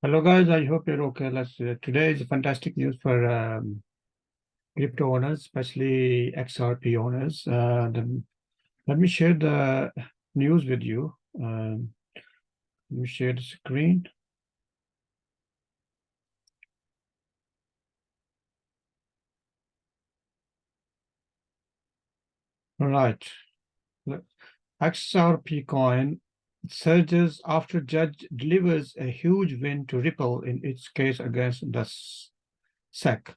Hello guys, I hope you're okay. Today is fantastic news for crypto owners, especially XRP owners. Let me share the news with you. Let me share the screen. All right. Look, XRP coin surges after judge delivers a huge win to Ripple in its case against the SEC.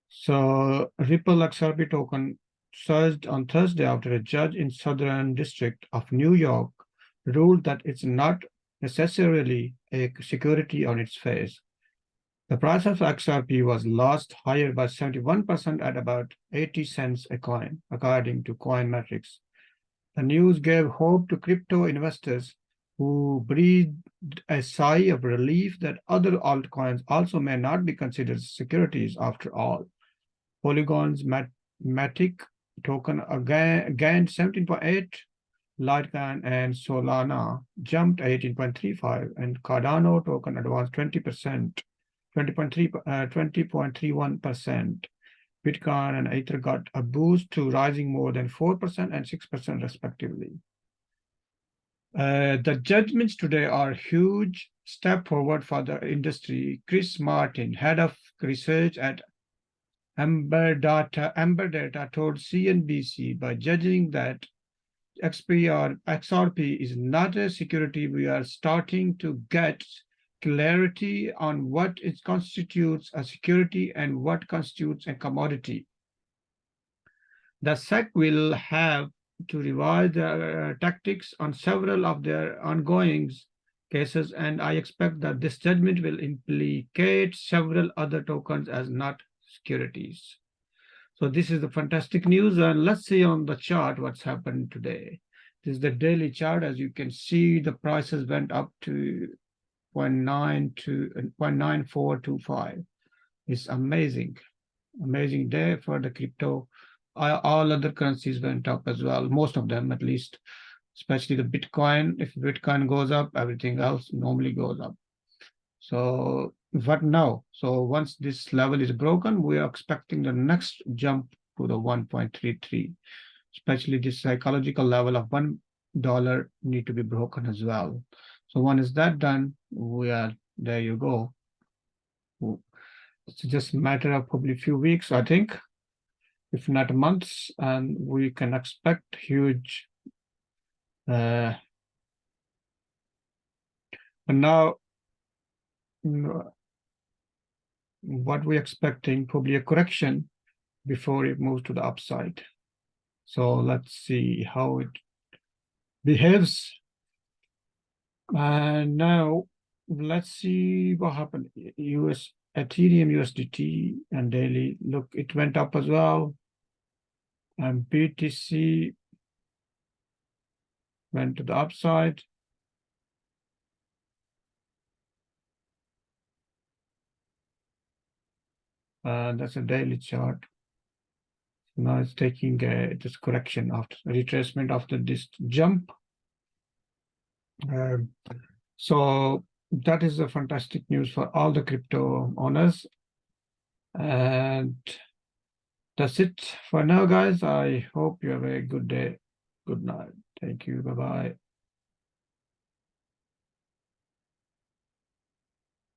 So Ripple XRP token surged on Thursday after a judge in Southern District of New York ruled that it's not necessarily a security on its face. The price of XRP was lost higher by 71% at about 80 cents a coin, according to Coinmetrics. The news gave hope to crypto investors who breathed a sigh of relief that other altcoins also may not be considered securities after all. Polygon's Matic token again gained 17.8, Litecoin and Solana jumped 18.35, and Cardano token advanced 20%, 20.31%. Bitcoin and Ether got a boost to rising more than 4% and 6% respectively. The judgments today are a huge step forward for the industry. Chris Martin, head of research at Amber Data told CNBC by judging that XRP is not a security, we are starting to get clarity on what it constitutes a security and what constitutes a commodity. The SEC will have to revise their tactics on several of their ongoing cases, and I expect that this judgment will implicate several other tokens as not securities. So this is the fantastic news, and let's see on the chart what's happened today. This is the daily chart. As you can see, the prices went up to 0.9425. It's amazing day for the crypto. All other currencies went up as well, most of them at least, especially the Bitcoin. If Bitcoin goes up, everything else normally goes up. So what now? So once this level is broken, we are expecting the next jump to the 1.33, especially this psychological level of $1 need to be broken as well. So once that done, we are there. You go. It's just a matter of probably a few weeks, I think, if not months, and we can expect huge. But now, what we're expecting, probably a correction before it moves to the upside. So let's see how it behaves. And now let's see what happened. Ethereum USDT and daily, look, it went up as well. And BTC went to the upside. That's a daily chart. Now it's taking this correction after retracement after this jump. So that is a fantastic news for all the crypto owners. And that's it for now, guys. I hope you have a good day. Good night. Thank you. Bye-bye.